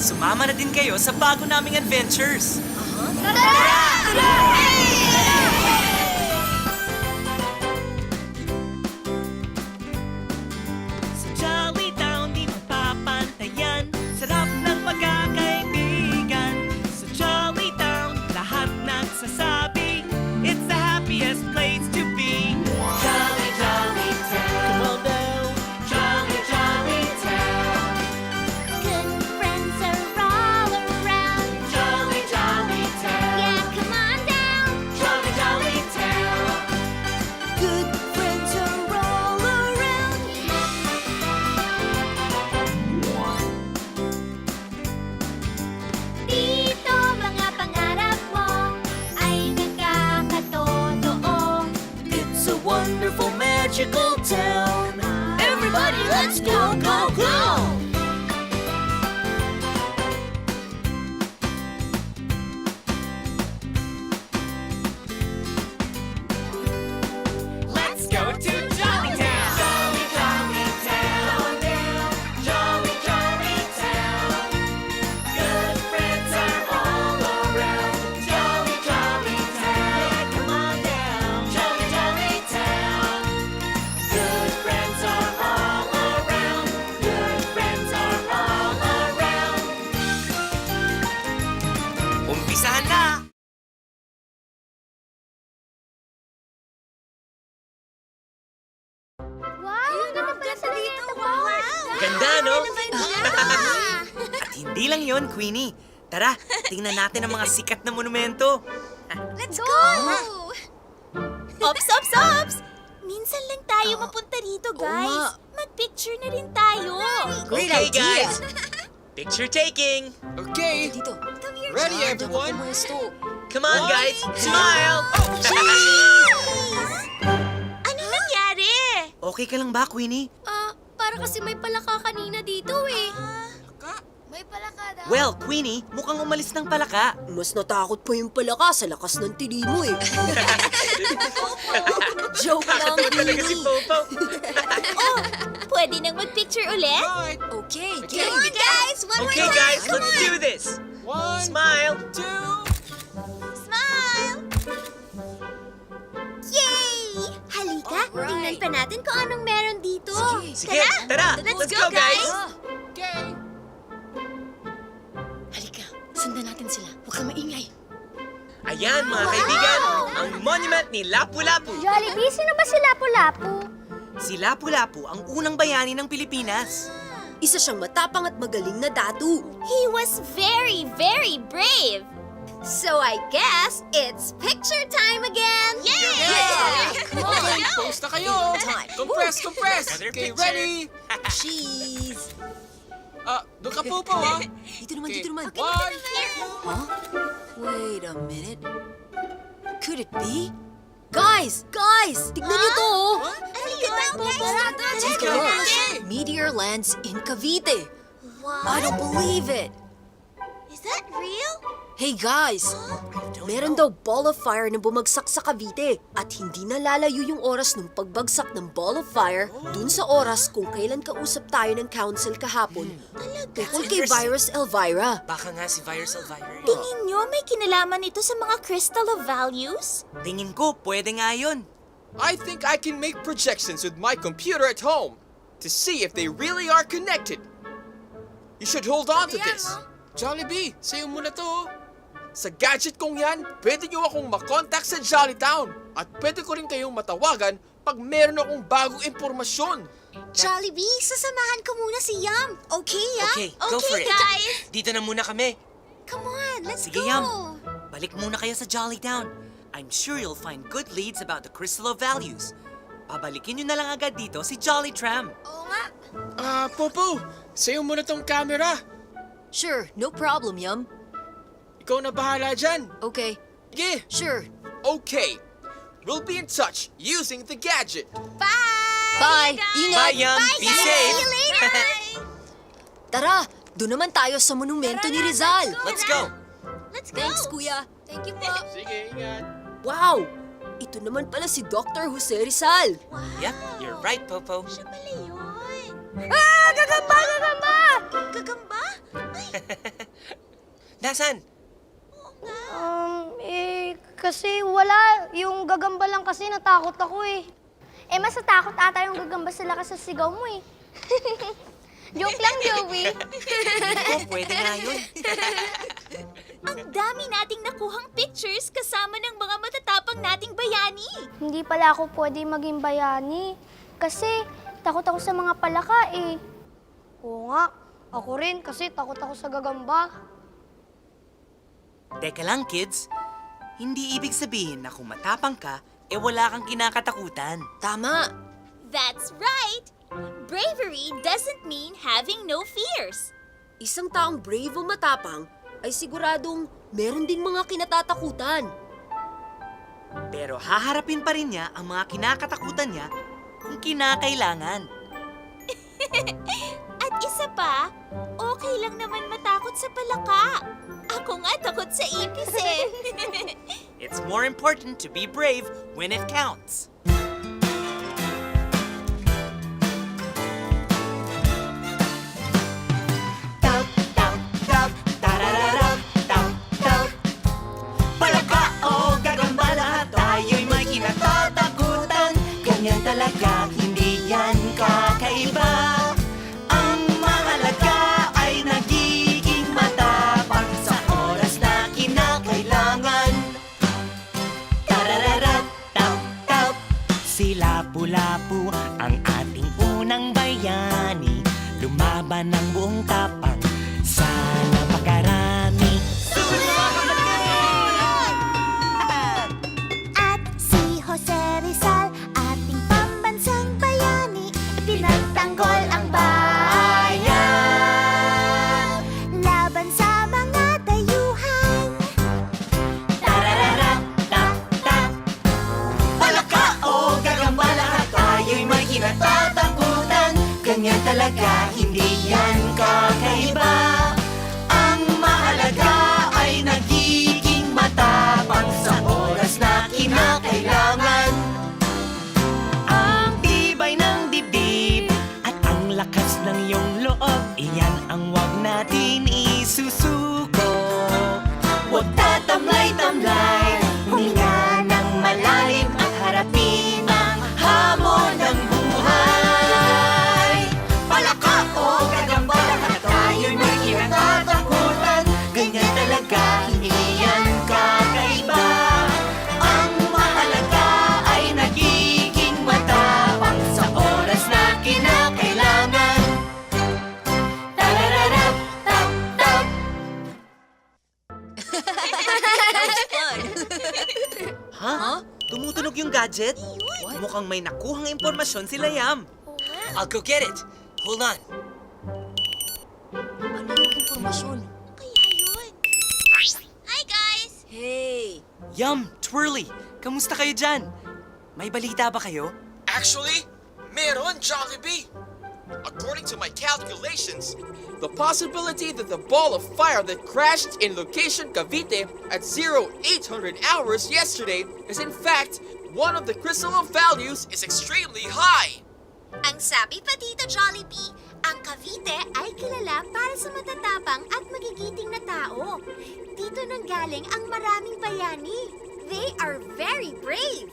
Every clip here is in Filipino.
sumama na din kayo sa bago naming adventures. Sa Jolly Town, di mapapantayan. Sarap ng pagkakaibigan. Sa Jolly Town, lahat nagsasabi, it's the happiest place to be. Jolly, jolly town. Come on down. Jolly, jolly town. Good friends are all around. Jolly, jolly town. Yeah, come on down. Jolly, jolly town. Good friends are all around. Dito mga pangarap mo ay nagkakatotoo. It's a wonderful, magical town. Everybody, let's go, go, go! Let's go to Jolly Town. Jolly, jolly town. Jolly, jolly town. Good friends are all around. Jolly, jolly town. Yeah, come on down. Jolly, jolly town. Good friends are all around. Good friends are all around. Umpisahan na! Wow, ganda pala sa dito. Wow! Ganda, no? Ah. At hindi lang yon, Queenie. Tara, tingnan natin ang mga sikat na monumento. Let's go! Ops, ops, ops! Minsan lang tayo mapunta rito, guys. Mag-picture na rin tayo. Great Okay, idea. guys. Picture taking. Okay, Dito. Come here, ready John. everyone? Come on, guys. Smile. Ano nangyari? Okay ka lang ba, Queenie? Para kasi may palaka kanina dito eh. May palaka daw. Well, Queenie, mukhang umalis ng palaka. Mas natakot pa yung palaka sa lakas ng tili mo eh. Joke lang, Talaga si Queenie. Popo. Pwede nang mag-picture ulit? Right. Okay, Okay. Come on, guys! One more Okay, time! guys, Come let's on. do this. One, Smile. two. Smile! Yay! Halika, Alright. tingnan pa natin kung anong meron dito. Sige, tara. Let's go, guys. Okay. Halika, sundan natin sila. Huwag kang maingay. Ayan, mga kaibigan, ang monument ni Lapu-Lapu. Jollibee, sino ba si Lapu-Lapu? Si Lapu-Lapu ang unang bayani ng Pilipinas. Isa siyang matapang at magaling na datu. He was very, very brave. So I guess it's picture time again. Yeah! Come Okay, on. pose na kayo. Compress, compress. Another Okay, picture. ready? Cheese. Doon ka po po, ha? Dito naman, dito naman. One, Huh? Wait a minute. Could it be? Guys! Guys! Tignan niyo to! oh. Ano yun? Let's go. Meteor lands in Cavite. What? I don't believe it. Is that real? Hey guys! Meron daw ball of fire na bumagsak sa Cavite at hindi nalalayo yung oras ng pagbagsak ng ball of fire dun sa oras kung kailan kausap tayo ng council kahapon tungkol kay Virus Elvira. Baka nga si Virus Elvira. Tingin nyo may kinalaman ito sa mga crystal of values? Tingin ko, pwede nga yun. I think I can make projections with my computer at home to see if they really are connected. You should hold on to this. Jollibee, sa'yo muna to. Sa gadget kong yan, pwede nyo akong makontak sa Jolly Town. At pwede ko rin kayong matawagan pag meron akong bagong impormasyon. Jollibee, sasamahan ko muna si Yum. Okay, Okay, go for it. guys. Dito na muna kami. Come on, let's Sige, go. Yum. Balik muna kayo sa Jolly Town. I'm sure you'll find good leads about the Crystal of Values. Pabalikin nyo na lang agad dito si Jolly Tram. Oo nga. Popo, sa'yo muna tong camera. Sure, no problem, Yum. Ikaw na bahala dyan. Okay, Sige. sure. Okay. We'll be in touch using the gadget. Bye! Bye. guys. Ingat. Bye, Yum. Be guys. safe. See you later. Tara, doon naman tayo sa monumento ni Rizal. Let's go. Let's go. Thanks, kuya. Thank you po. Sige, ingat. Wow! Ito naman pala si Dr. Jose Rizal. Yep, you're right, Popo. Siya pala yun. Ah! Gagamba! Gagamba! Gagamba? Ay, Nasaan? Kasi wala. Yung gagamba lang kasi natakot ako eh. Eh, mas natakot ata yung gagamba sa lakas sa sigaw mo eh. Joke lang, Joey. Ko, pwede nga yun. Ang dami nating nakuhang pictures kasama ng mga matatapang nating bayani. Hindi pala ako pwede maging bayani. Kasi takot ako sa mga palaka eh. Oo nga. Ako rin kasi takot ako sa gagamba. Teka lang, kids. Hindi ibig sabihin na kung matapang ka, wala kang kinakatakutan. Tama. That's right. Bravery doesn't mean having no fears. Isang taong brave o matapang ay siguradong meron ding mga kinatatakutan. Pero haharapin pa rin niya ang mga kinakatakutan niya kung kinakailangan. At isa pa, okay lang naman matakot sa palaka. Ako nga takot sa ipis eh. It's more important to be brave when it counts. Tap, tap, tap, tarararap, tap, tap. Palaka o gagamba, lahat tayo'y may kinatatakutan. Ganyan talaga, hindi yan kakaiba. Ang mahalaga ay nagiging matapang sa oras na kinakailangan. Tarararat, tap, tap. Si Lapu-Lapu ang ating unang bayani. Lumaban ng buong tapang sa napakarami. At si Jose Rizal, ating pambansang bayani, pinagtanggol ang bayan. Laban sa mga dayuhan. Tarararap, tap, tap. Palaka o gagamba, lahat tayo'y may kinatatakutan. Ganyan talaga, hindi yan kakaiba. Ang mahalaga ay nagiging matapang sa oras na kinakailangan. Ang tibay ng dibdib at ang lakas ng iyong loob, iyan ang wag natin isusuko. Huwag tatamlay-tamlay, huminga ng malalim at harapin ang hamon ng buhay. Palaka o gagamba, lahat tayo'y may kinatatakutan. Ganyan talaga, hindi yan kakaiba. Ang mahalaga ay nagiging matapang sa oras na kinakailangan. Tarararap, tap, tap. Ha? Tumutunog yung gadget? Mukhang may nakuhang impormasyon sila Yam. I'll go get it. Hold on. Ano yung impormasyon? Kaya yun. Hi, guys! Hey! Yam, Twirly, kamusta kayo dyan? May balita ba kayo? Actually, meron, Jollibee. According to my calculations, the possibility that the ball of fire that crashed in location Cavite at 0800 hours yesterday is in fact one of the crystal of values is extremely high. Ang sabi pa dito, Jollibee, ang Cavite ay kilala para sa matatapang at magigiting na tao. Dito nanggaling ang maraming bayani. They are very brave.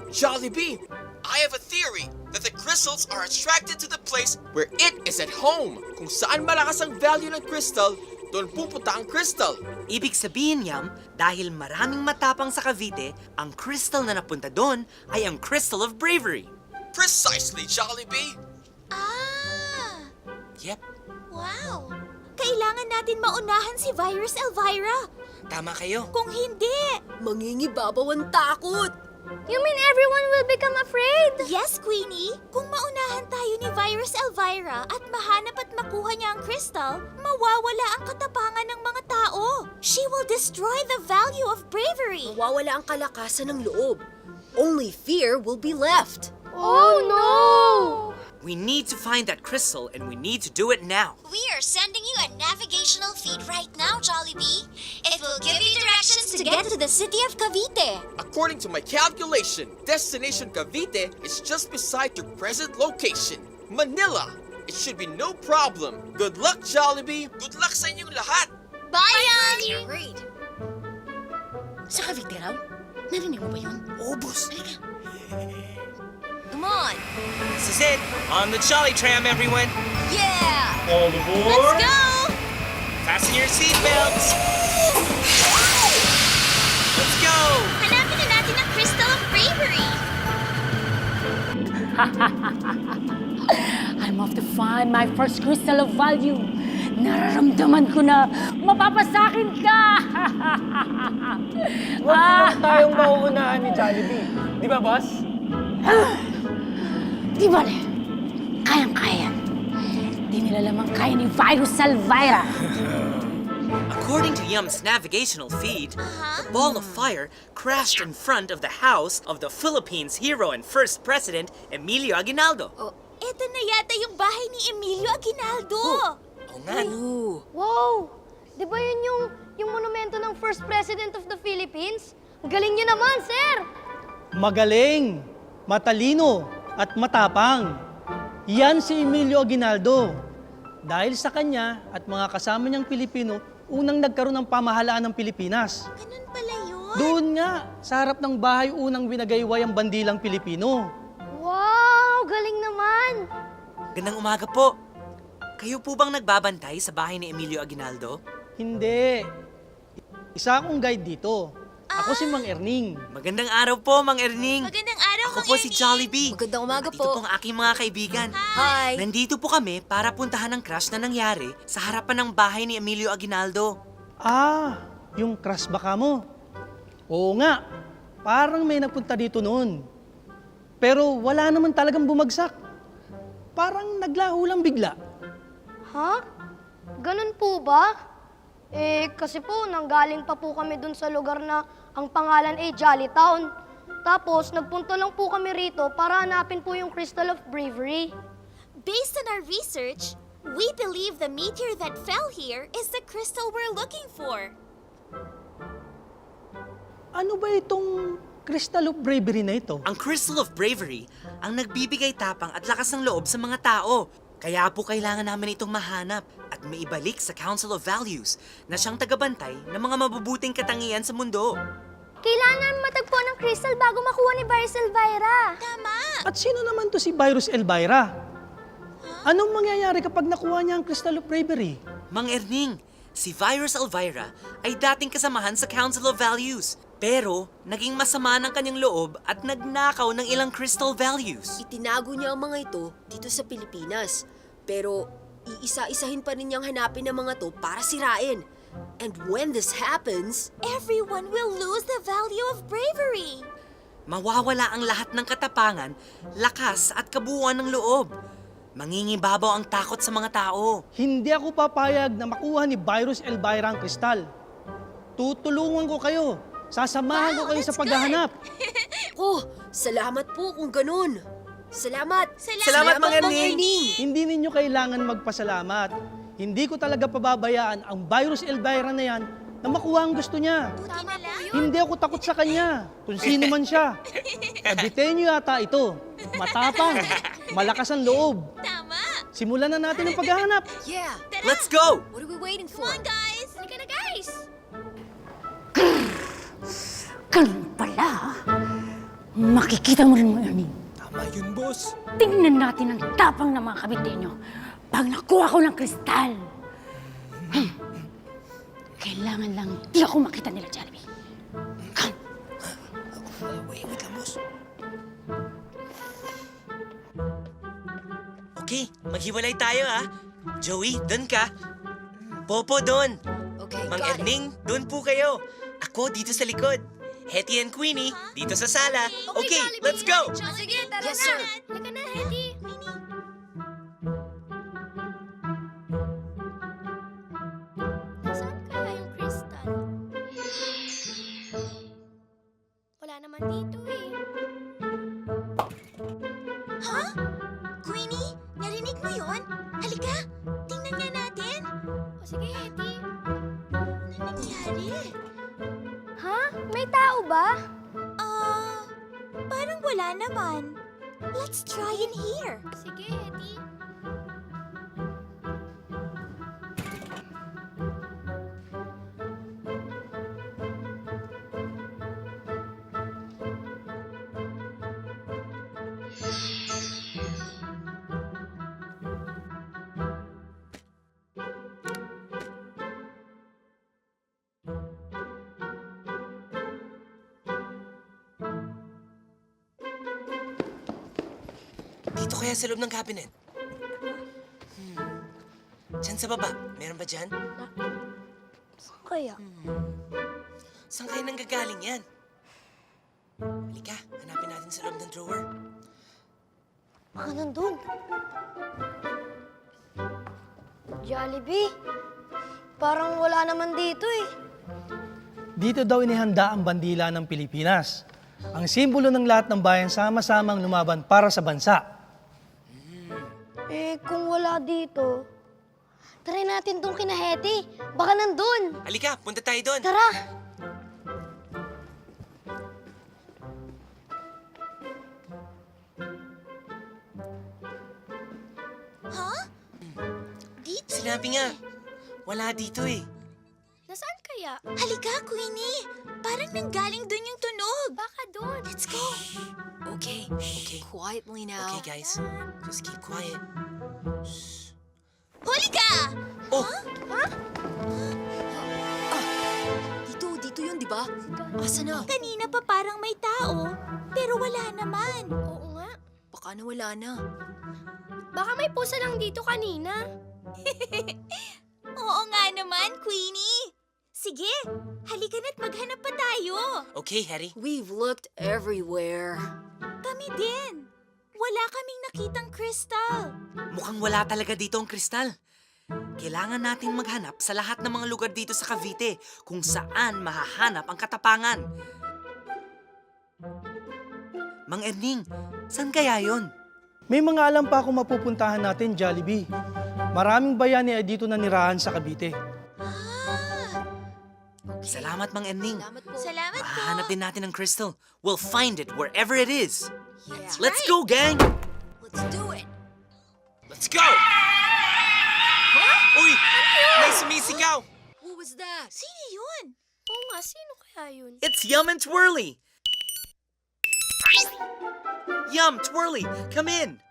Jollibee, I have a theory that the crystals are attracted to the place where it is at home. Kung saan malakas ang value ng crystal, doon pupunta ang crystal. Ibig sabihin, Yam, dahil maraming matapang sa Cavite, ang crystal na napunta doon ay ang Crystal of Bravery. Precisely, Jollibee. Ah! Yep, Wow! Kailangan natin maunahan si Virus Elvira. tama kayo. Kung hindi, Mangingibabaw ang takot! You mean everyone will become afraid? yes, Queenie. Kung maunahan tayo ni Virus Elvira at mahanap at makuha niya ang crystal, mawawala ang katapangan ng mga tao. She will destroy the value of bravery. Mawawala ang kalakasan ng loob. Only fear will be left. Oh no! We need to find that crystal and we need to do it now. We are sending you a navigational feed right now, Jollibee. It will give you directions to get to the city of Cavite. According to my calculation, Destination Cavite is just beside your present location, Manila. It It should be no problem. Good luck, Jollibee. Good luck sa inyong lahat. Bye, Johnny! Great. Sa Cavite raw? Narinig mo ba yun? Oh, boss. Come on! This is it. On the Jolly Tram, everyone. Yeah! All aboard! Let's go! Fasten your seatbelts. Let's go. Hanapin na natin ang Crystal of Bravery! I'm off to find my first crystal of value. Nararamdaman ko na mapapasakin ka! Huwag naman tayong mauunahan ni Jollibee. Di ba, boss? Di ba le? Kayang-kaya. Di nila lamang kaya ni Virus Elvira. According to Yum's navigational feed, the ball of fire crashed in front of the house of the Philippines hero and first president, Emilio Aguinaldo. Eto na yata yung bahay ni Emilio Aguinaldo! Oo nga, no? Wow! Di ba yun yung monumento ng first president of the Philippines? Ang galing niyo naman, sir! Magaling, matalino, at matapang. Yan si Emilio Aguinaldo. Dahil sa kanya at mga kasama niyang Pilipino, unang nagkaroon ng pamahalaan ng Pilipinas. Ganun pala yun? Doon nga, sa harap ng bahay unang binagayway ang bandilang Pilipino. Wow! Galing naman! Gandang umaga po. Kayo po bang nagbabantay sa bahay ni Emilio Aguinaldo? Hindi. Isa akong guide dito. Ako si Mang Erning. Magandang araw po, Mang Erning. Magandang araw, Ako Mang po si Ernie. Jollibee. Magandang umaga At ito po. po ang aking mga kaibigan. Hi. Nandito po kami para puntahan ang crash na nangyari sa harapan ng bahay ni Emilio Aguinaldo. Ah, yung crush baka mo. Oo nga, parang may nagpunta dito noon. Pero wala naman talagang bumagsak. Parang naglaho lang bigla. Ha? Ganun po ba? Kasi po, nanggaling pa po kami dun sa lugar na ang pangalan ay Jolly Town. Tapos, nagpunta lang po kami rito para hanapin po yung Crystal of Bravery. Based on our research, we believe the meteor that fell here is the crystal we're looking for. Ano ba itong Crystal of Bravery na ito? Ang Crystal of Bravery ang nagbibigay tapang at lakas ng loob sa mga tao. Kaya po kailangan namin itong mahanap at maibalik sa Council of Values na siyang tagabantay ng mga mabubuting katangian sa mundo. Kailangan matagpuan ng crystal bago makuha ni Virus Elvira. Tama! At sino naman to si Virus Elvira? Anong mangyayari kapag nakuha niya ang Crystal of Bravery? Mang Erning, si Virus Elvira ay dating kasamahan sa Council of Values. Pero naging masama ng kanyang loob at nagnakaw ng ilang crystal values. Itinago niya ang mga ito dito sa Pilipinas. Pero iisa-isahin pa rin niyang hanapin ang mga to para sirain. And when this happens, Everyone will lose the value of bravery. Mawawala ang lahat ng katapangan, lakas at kabuuan ng loob. Mangingibabaw ang takot sa mga tao. Hindi ako papayag na makuha ni Virus Elvira ang kristal. Tutulungan ko kayo. Sasamahan ko kayo sa paghahanap. oh, salamat po kung ganun. Salamat. Salamat, Mang Erning. Hindi ninyo kailangan magpasalamat. Hindi ko talaga pababayaan ang Virus Elvira na yan na makuha ang gusto niya. Tama lang. Hindi ako takot sa kanya, kung sino man siya. Kabitenyo yata ito. Matapang, malakas ang loob. Tama. Simulan na natin ang paghahanap. Yeah. Let's go! What are we waiting for? Come on, guys. Halika na, guys. Ganun pala. Makikita mo rin mo, Ernie. Tama yun, boss. Tingnan natin ang tapang ng mga kabitenyo pag nakuha ko ng kristal. Kailangan lang di ako makita nila, Jollibee. Come. Wait lang, boss. Okay, maghiwalay tayo ha. Joey, doon ka. Popo, doon. Okay, Mang got it. Erning, doon po kayo. Ako dito sa likod. Hetty and Queenie, dito sa sala. Okay, let's go! Sige, tara Yes, na. sir. Halika na, Hetty. Saan kaya yung crystal? Wala naman dito eh. Ha? Queenie, narinig mo yun? Halika, tingnan nga natin. O sige, Hetty. Ano nangyari? Ha? May tao ba? Parang wala naman. Let's try in here. Sige, Hetty. Dito kaya sa loob ng cabinet? Diyan sa baba. Meron ba dyan? Kaya? Saan kaya nanggagaling yan? Halika, hanapin natin sa loob ng drawer. Baka nandun. Jollibee, parang wala naman dito eh. Dito daw inihanda ang bandila ng Pilipinas. Ang simbolo ng lahat ng bayan sama-samang lumaban para sa bansa. Eh, kung wala dito, try natin tong kina Hetty. Baka nandun. Halika, punta tayo doon. Tara! Dito. Sinabi nga, wala dito eh. Nasaan kaya? Halika, Queenie. Parang nanggaling dun yung tunog. Baka doon. Let's go. Okay, quietly now. Okay guys, just keep quiet. Huli ka! Oh, Dito yun, di ba? Asa na? Kanina pa parang may tao, pero wala naman. Oo nga. Baka nawala na. Baka may pusa lang dito kanina. Oo nga naman, Queenie. Sige, halika na't maghanap pa tayo. okay Harry. We've looked everywhere. Kami din. Wala kaming nakitang crystal. Mukhang wala talaga dito ang kristal. Kailangan natin maghanap sa lahat ng mga lugar dito sa Cavite kung saan mahahanap ang katapangan. Mang Erning, saan kaya yon? May mga alam pa akong mapupuntahan natin, Jollibee. Maraming bayani ay dito nanirahan sa Cavite. Salamat, Mang Erning. Salamat po. Salamat po. Mahahanap din natin ang crystal. We'll find it wherever it is. Yeah. Let's go, gang! Let's do it. Let's go! Uy! May sumisigaw! What was that? Sino yun? Oo nga, sino kaya yun? It's Yum and Twirly! Yum, Twirly, come in!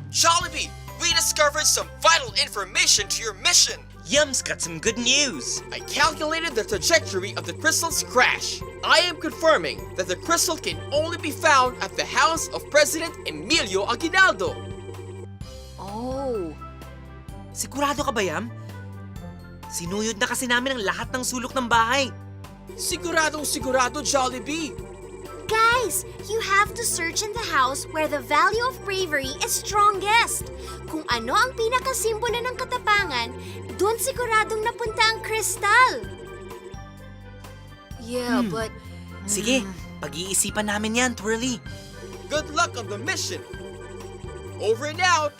Jollibee, we discovered some vital information to your mission. Yum's got some good news. I calculated the trajectory of the crystal's crash. I am confirming that the crystal can only be found at the house of President Emilio Aguinaldo. Oh. Sigurado ka ba, Yum? Sinuyod na kasi namin ang lahat ng sulok ng bahay. Siguradong sigurado, Jollibee. Guys, you have to search in the house where the value of bravery is strongest. Kung ano ang pinakasimbolo ng katapangan, doon siguradong napunta ang crystal. Yeah, but Sige, pag-iisipan namin yan, Twirly. Good luck on the mission. Over and out.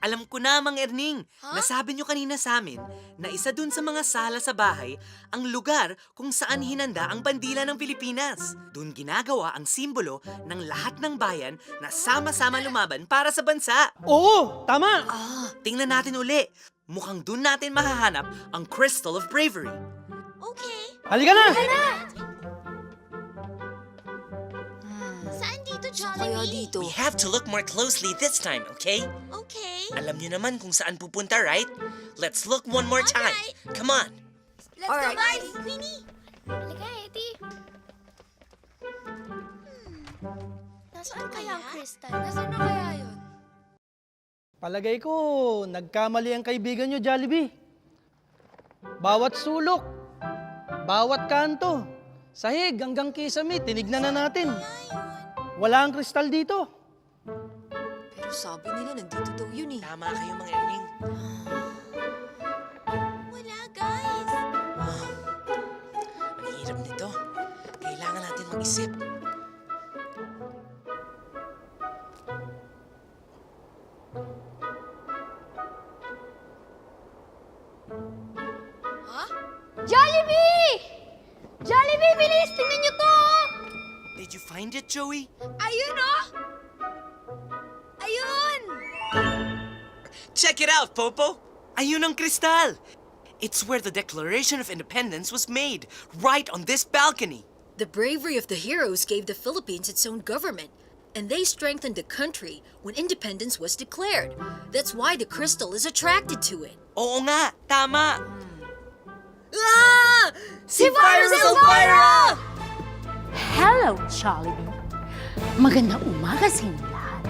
Alam ko na, Mang Erning. Nasabi nyo kanina sa amin na isa dun sa mga sala sa bahay ang lugar kung saan hinanda ang bandila ng Pilipinas. Dun ginagawa ang simbolo ng lahat ng bayan na sama-sama lumaban para sa bansa. Oo, tama! Tingnan natin uli. Mukhang dun natin mahahanap ang Crystal of Bravery. Okay. Halika na! Saan dito, kaya Jollibee? dito? We have to look more closely this time, okay? Okay. Alam nyo naman kung saan pupunta, right? Let's look one more time. Alright. Come on. Let's Alright. go, guys. Queenie. Halika, Hetty. Nasaan kaya ang crystal? Nasaan na kaya yun? Palagay ko, nagkamali ang kaibigan nyo, Jollibee. Bawat sulok, bawat kanto, sahig hanggang kisame, tinignan na natin. Wala ang kristal dito. Pero sabi nila nandito daw yun eh. Tama kayo, Mang Erning. Wala, guys. Ang hirap nito. Kailangan natin mag-isip. Jollibee! Jollibee, bilis! Tingnan nyo to! Did you find it, Joey? Ayun, oh! Ayun! Check it out, Popo! Ayun ang kristal! It's where the Declaration of Independence was made, right on this balcony. The bravery of the heroes gave the Philippines its own government, and they strengthened the country when independence was declared. That's why the crystal is attracted to it. Oo nga, tama! Ah! Si Virus Elvira! Hello, Jollibee. Magandang umaga sa inyo lahat.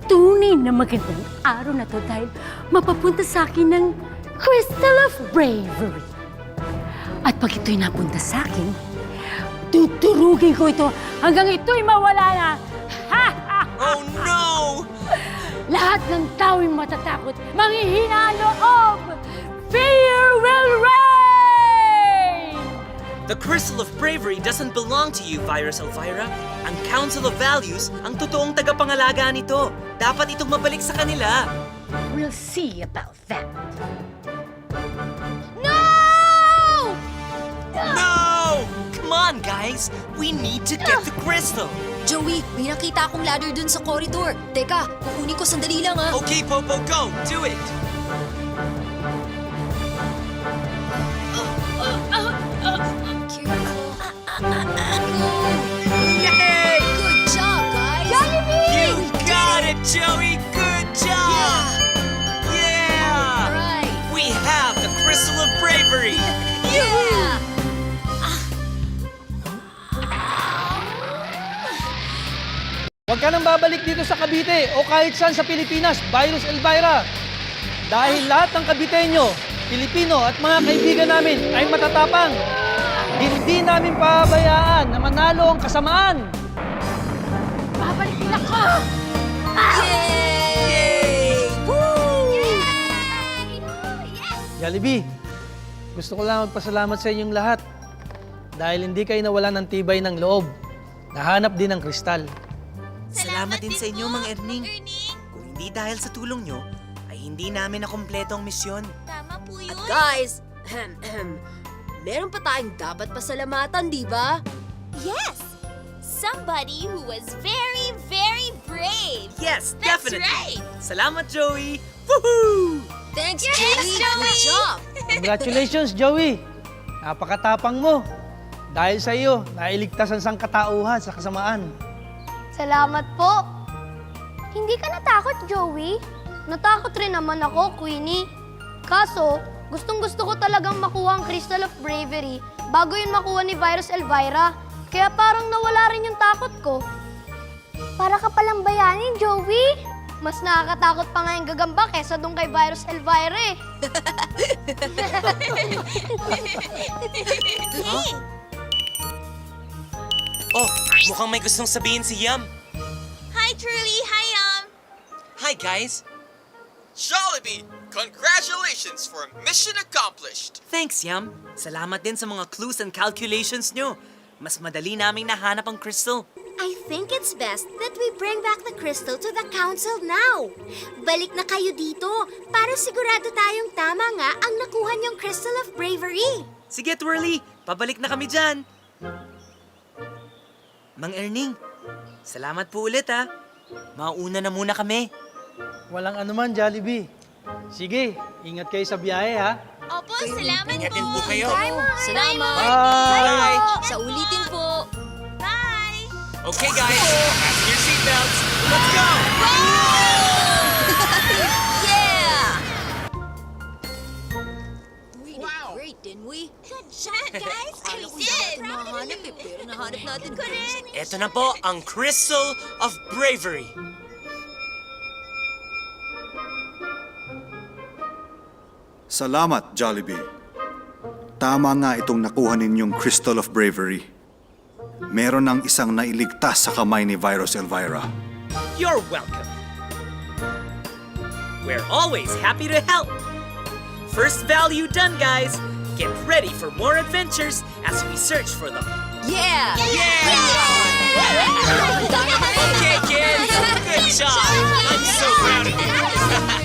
tunay na magandang araw na to dahil mapapunta sa akin ng Crystal of Bravery. At pag ito'y napunta sa akin, tuturugin ko ito hanggang ito'y mawala na. Oh no! Lahat ng tao'y matatakot, manghihina ang loob. Fear will reign! The Crystal of Bravery doesn't belong to you, Virus Elvira. Ang Council of Values ang totoong tagapangalaga nito. Dapat itong mabalik sa kanila. We'll see about that. No! No! Come on, guys! We need to get the crystal! Joey, may nakita akong ladder dun sa corridor. Teka, kukunin ko sandali lang ha. Okay, Popo, go! Do it! Yay! Good job, guys! You got it, Joey! Good job! Yeah! Alright! We have the Crystal of Bravery! Yeah! Huwag ka nang babalik dito sa Cavite o kahit saan sa Pilipinas, Virus Elvira. Dahil lahat ng Caviteño, Pilipino at mga kaibigan namin ay matatapang. Hindi namin pababayaan na manalo ang kasamaan. Babalikin ako! Yay! Woo! Jollibee, gusto ko lang magpasalamat sa inyong lahat. Dahil hindi kayo nawalan ng tibay ng loob. Nahanap din ng kristal. Salamat din sa inyo, Mang Erning. Kung hindi dahil sa tulong nyo, ay hindi namin nakumpleto ang misyon. Tama po yun. At guys, meron pa tayong dapat pasalamatan, di ba? Yes! Somebody who was very, very brave. Yes, That's definitely! right. Salamat, Joey! Woohoo! Thanks, Yes, Joey! Joey! Good job! Congratulations, Joey! Napakatapang mo. Dahil sa iyo, nailigtas ang sangkatauhan sa kasamaan. Salamat po. Hindi ka natakot, Joey? Natakot rin naman ako, Queenie. Kaso, gustong-gusto ko talagang makuha ang Crystal of Bravery bago yun makuha ni Virus Elvira. Kaya parang nawala rin yung takot ko. Para ka palang bayanin, Joey. Mas nakakatakot pa nga yung gagamba kesa dun kay Virus Elvira eh. Hey! Oh, mukhang may gustong sabihin si Yum. Hi, Truly. Hi, Hi, guys. Jollibee, congratulations for mission accomplished. Thanks, Yum. Salamat din sa mga clues and calculations nyo. Mas madali naming nahanap ang crystal. I think it's best that we bring back the crystal to the council now. Balik na kayo dito para sigurado tayong tama nga ang nakuha niyong Crystal of Bravery. Sige, Twirly. Pabalik na kami dyan. Mang Erning, salamat po ulit ha. Mauna na muna kami. Walang anuman, Jollibee. Sige, ingat kayo sa biyahe, ha? Opo, salamat Ingatin po kayo. Salamat! Bye! Sa ulitin po! Bye! Okay, guys. Fasten your seatbelts. Let's go! Yeah! We did great, didn't we? Good job, guys! I Alam ko did! dapat mahanap eh, pero nahanap natin. Ito na po ang Crystal of Bravery. Salamat, Jollibee. Tama nga itong nakuha ninyong Crystal of Bravery. Meron ng isang nailigtas sa kamay ni Virus Elvira. You're welcome. We're always happy to help. First value done, guys. Get ready for more adventures as we search for them. Yeah! Okay, kids. Good job. I'm so proud of you.